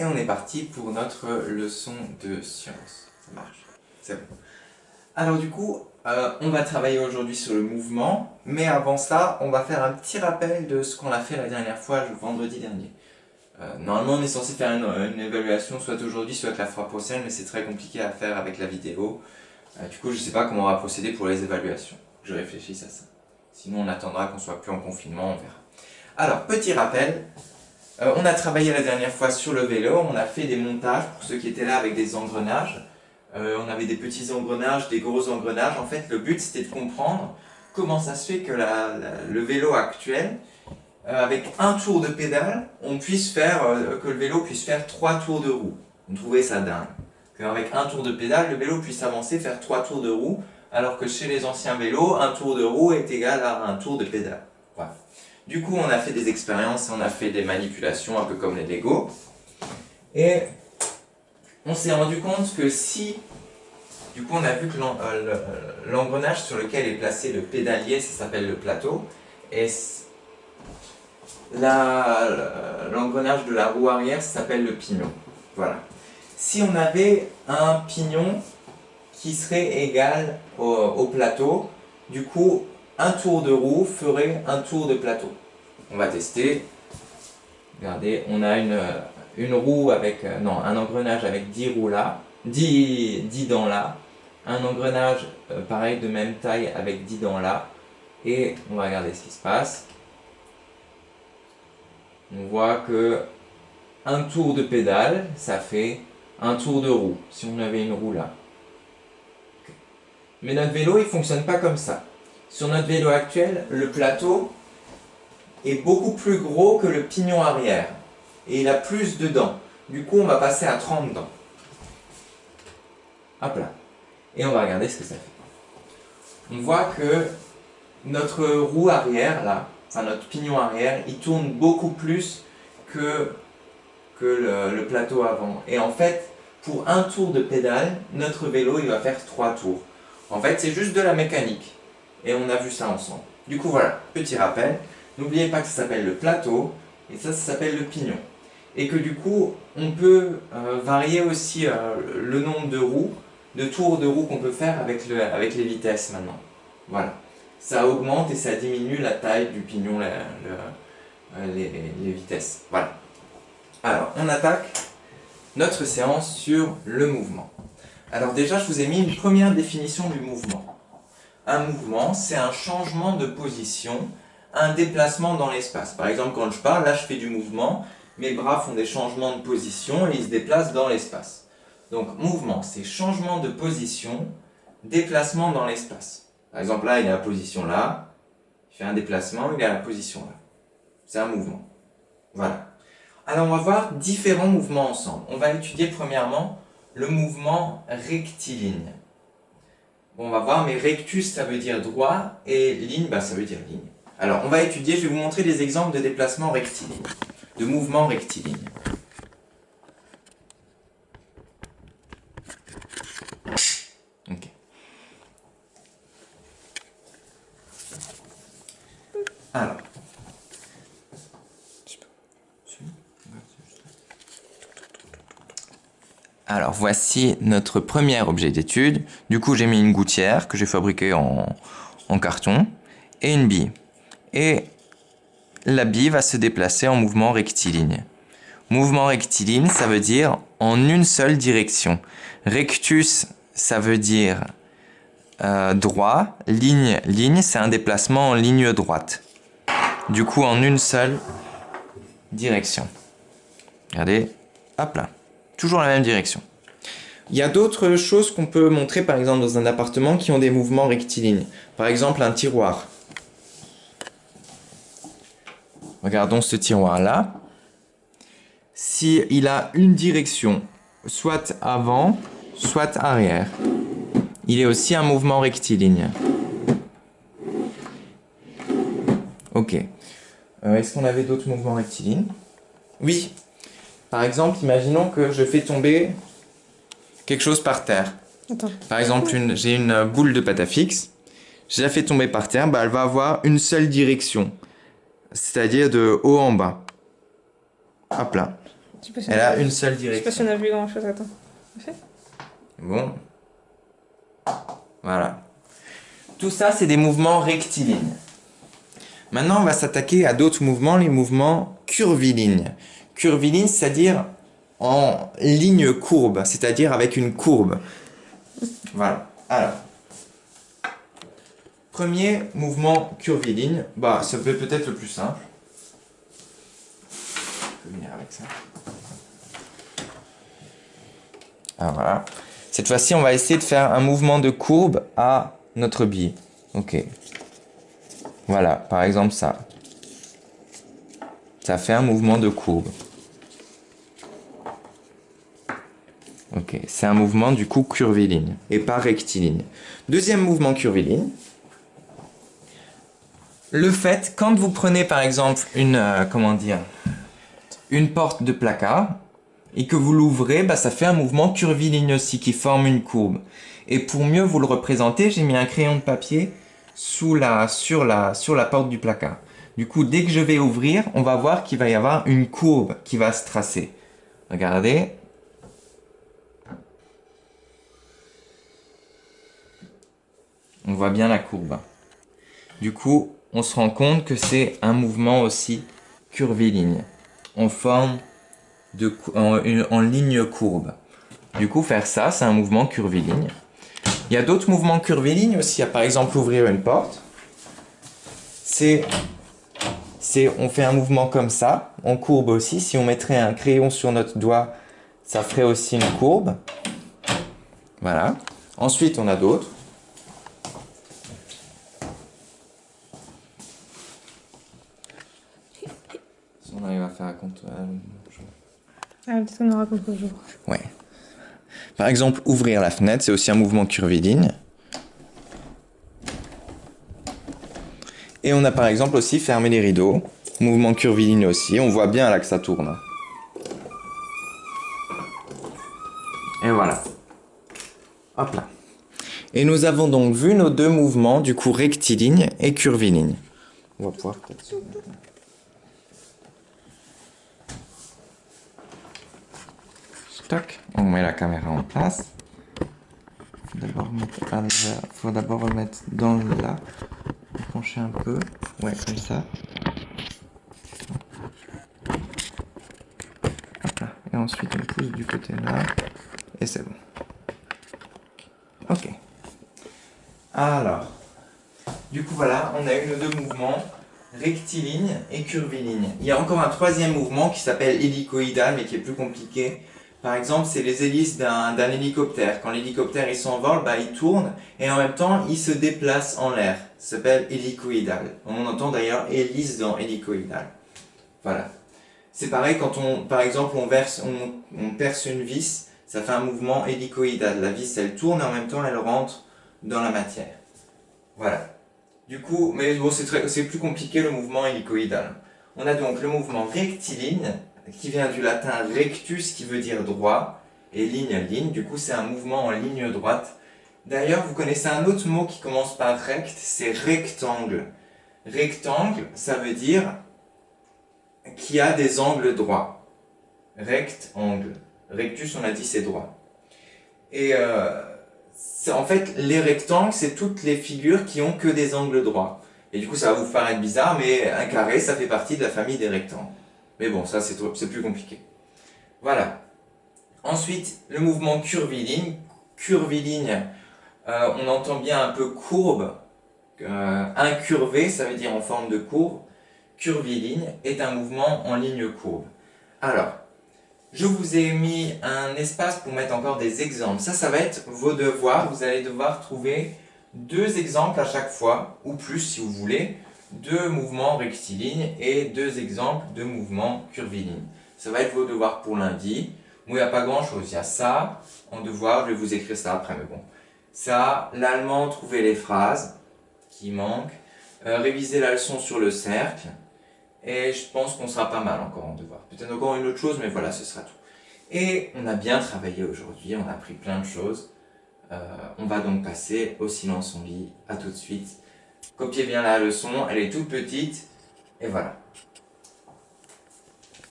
Et on est parti pour notre leçon de science. Ça marche, c'est bon. Alors du coup, on va travailler aujourd'hui sur le mouvement, mais avant ça, on va faire un petit rappel de ce qu'on a fait la dernière fois, le vendredi dernier. Normalement, on est censé faire une évaluation soit aujourd'hui, soit la fois prochaine, mais c'est très compliqué à faire avec la vidéo. Du coup, je ne sais pas comment on va procéder pour les évaluations. Je réfléchisse à ça. Sinon, on attendra qu'on soit plus en confinement, on verra. Alors, petit rappel. On a travaillé la dernière fois sur le vélo, on a fait des montages pour ceux qui étaient là avec des engrenages. On avait des petits engrenages, des gros engrenages. En fait, le but c'était de comprendre comment ça se fait que le vélo actuel, avec un tour de pédale, que le vélo puisse faire 3 tours de roue. On trouvait ça dingue. Qu'avec un tour de pédale, le vélo puisse avancer, faire 3 tours de roue, alors que chez les anciens vélos, un tour de roue est égal à un tour de pédale. Voilà. Du coup, on a fait des expériences, on a fait des manipulations, un peu comme les Lego. Et on s'est rendu compte que si... Du coup, on a vu que l'engrenage sur lequel est placé le pédalier, ça s'appelle le plateau. Et l'engrenage de la roue arrière, ça s'appelle le pignon. Voilà. Si on avait un pignon qui serait égal au plateau, du coup, un tour de roue ferait un tour de plateau. On va tester. Regardez, on a une roue avec... un engrenage avec 10 roues là, 10 dents là, un engrenage pareil de même taille avec 10 dents là, et on va regarder ce qui se passe. On voit que un tour de pédale, ça fait un tour de roue, si on avait une roue là. Mais notre vélo, il ne fonctionne pas comme ça. Sur notre vélo actuel, le plateau est beaucoup plus gros que le pignon arrière. Et il a plus de dents. Du coup, on va passer à 30 dents. Hop là. Et on va regarder ce que ça fait. On voit que notre roue arrière, là, enfin notre pignon arrière, il tourne beaucoup plus que le plateau avant. Et en fait, pour un tour de pédale, notre vélo, il va faire 3 tours. En fait, c'est juste de la mécanique. Et on a vu ça ensemble. Du coup, voilà, petit rappel. N'oubliez pas que ça s'appelle le plateau, et ça s'appelle le pignon. Et que du coup, on peut varier aussi le nombre de roues, de tours de roues qu'on peut faire avec les vitesses maintenant. Voilà. Ça augmente et ça diminue la taille du pignon, les vitesses. Voilà. Alors, on attaque notre séance sur le mouvement. Alors déjà, je vous ai mis une première définition du mouvement. Un mouvement, c'est un changement de position, un déplacement dans l'espace. Par exemple, quand je parle, là je fais du mouvement, mes bras font des changements de position et ils se déplacent dans l'espace. Donc mouvement, c'est changement de position, déplacement dans l'espace. Par exemple, là il est à la position là, il fait un déplacement, il est à la position là. C'est un mouvement. Voilà. Alors on va voir différents mouvements ensemble. On va étudier premièrement le mouvement rectiligne. Bon, on va voir, mais rectus ça veut dire droit et ligne, ça veut dire ligne. Alors on va étudier, je vais vous montrer des exemples de déplacement rectiligne, de mouvement rectiligne. Ok. Alors voici notre premier objet d'étude. Du coup j'ai mis une gouttière que j'ai fabriquée en carton et une bille. Et la bille va se déplacer en mouvement rectiligne. Mouvement rectiligne, ça veut dire en une seule direction. Rectus, ça veut dire droit. Ligne, ligne, c'est un déplacement en ligne droite. Du coup, en une seule direction. Regardez, hop là. Toujours la même direction. Il y a d'autres choses qu'on peut montrer, par exemple, dans un appartement qui ont des mouvements rectilignes. Par exemple, un tiroir. Regardons ce tiroir-là. S'il a une direction, soit avant, soit arrière, il est aussi un mouvement rectiligne. Ok. Est-ce qu'on avait d'autres mouvements rectilignes? Oui. Par exemple, imaginons que je fais tomber quelque chose par terre. Attends. Par exemple, j'ai une boule de pâte à fixe. Je la fais tomber par terre, elle va avoir une seule direction. C'est-à-dire de haut en bas. Hop là. Elle a une seule Je sais direction. pas si on a vu grand chose, attends. Bon. Voilà. Tout ça, c'est des mouvements rectilignes. Maintenant, on va s'attaquer à d'autres mouvements, les mouvements curvilignes. Curvilignes, c'est-à-dire en ligne courbe, c'est-à-dire avec une courbe. Voilà. Alors, premier mouvement curviligne, bah, ça peut être le plus simple. Je peux venir avec ça. Ah, voilà. Cette fois-ci, on va essayer de faire un mouvement de courbe à notre bille. Ok. Voilà, par exemple ça. Ça fait un mouvement de courbe. Ok, c'est un mouvement du coup curviligne et pas rectiligne. Deuxième mouvement curviligne. Le fait, quand vous prenez par exemple une porte de placard et que vous l'ouvrez, bah, ça fait un mouvement curviligne aussi qui forme une courbe. Et pour mieux vous le représenter, j'ai mis un crayon de papier sur la porte du placard. Du coup, dès que je vais ouvrir, on va voir qu'il va y avoir une courbe qui va se tracer. Regardez. On voit bien la courbe. Du coup, on se rend compte que c'est un mouvement aussi curviligne. En forme en ligne courbe. Du coup, faire ça, c'est un mouvement curviligne. Il y a d'autres mouvements curvilignes aussi. Il y a par exemple ouvrir une porte. On fait un mouvement comme ça, en courbe aussi. Si on mettrait un crayon sur notre doigt, ça ferait aussi une courbe. Voilà. Ensuite, on a d'autres. Si on arrive à faire un compte. Ah, peut-être qu'on aura compris le jour. Ouais. Par exemple, ouvrir la fenêtre, c'est aussi un mouvement curviligne. Et on a par exemple aussi fermer les rideaux. Mouvement curviligne aussi. On voit bien là que ça tourne. Et voilà. Hop là. Et nous avons donc vu nos deux mouvements, du coup rectiligne et curviligne. On va pouvoir peut-être... Stock. On met la caméra en place. Faut d'abord remettre dans le là. Pencher un peu. Ouais, comme ça. Hop là. Et ensuite on pousse du côté là. Et c'est bon. Ok. Alors. Du coup voilà, on a eu nos deux mouvements. Rectiligne et curviligne. Il y a encore un troisième mouvement qui s'appelle hélicoïdal mais qui est plus compliqué. Par exemple, c'est les hélices d'un hélicoptère. Quand l'hélicoptère il s'envole, bah, il tourne et en même temps il se déplace en l'air. Ça s'appelle hélicoïdal. On entend d'ailleurs hélice dans hélicoïdal. Voilà. C'est pareil quand par exemple on perce une vis, ça fait un mouvement hélicoïdal. La vis elle tourne et en même temps elle rentre dans la matière. Voilà. Du coup, mais bon, c'est plus compliqué le mouvement hélicoïdal. On a donc le mouvement rectiligne, qui vient du latin rectus, qui veut dire droit, et ligne. Du coup, c'est un mouvement en ligne droite. D'ailleurs, vous connaissez un autre mot qui commence par rect, c'est rectangle. Rectangle, ça veut dire qui a des angles droits. Rectangle. Rectus, on a dit, c'est droit. Et en fait, les rectangles, c'est toutes les figures qui ont que des angles droits. Et du coup, ça va vous paraître bizarre, mais un carré, ça fait partie de la famille des rectangles. Mais bon, ça, c'est plus compliqué. Voilà. Ensuite, le mouvement curviligne. Curviligne, on entend bien un peu courbe. Incurvé, ça veut dire en forme de courbe. Curviligne est un mouvement en ligne courbe. Alors, je vous ai mis un espace pour mettre encore des exemples. Ça va être vos devoirs. Vous allez devoir trouver 2 exemples à chaque fois, ou plus si vous voulez, de mouvements rectilignes et 2 exemples de mouvements curvilignes. Ça va être vos devoirs pour lundi. Bon, il n'y a pas grand chose. Il y a ça en devoir. Je vais vous écrire ça après, mais bon. Ça, l'allemand, trouver les phrases qui manquent. Réviser la leçon sur le cercle. Et je pense qu'on sera pas mal encore en devoir. Peut-être encore une autre chose, mais voilà, ce sera tout. Et on a bien travaillé aujourd'hui, on a appris plein de choses. On va donc passer au silence on lit. À tout de suite. Copiez bien la leçon, elle est toute petite. Et voilà.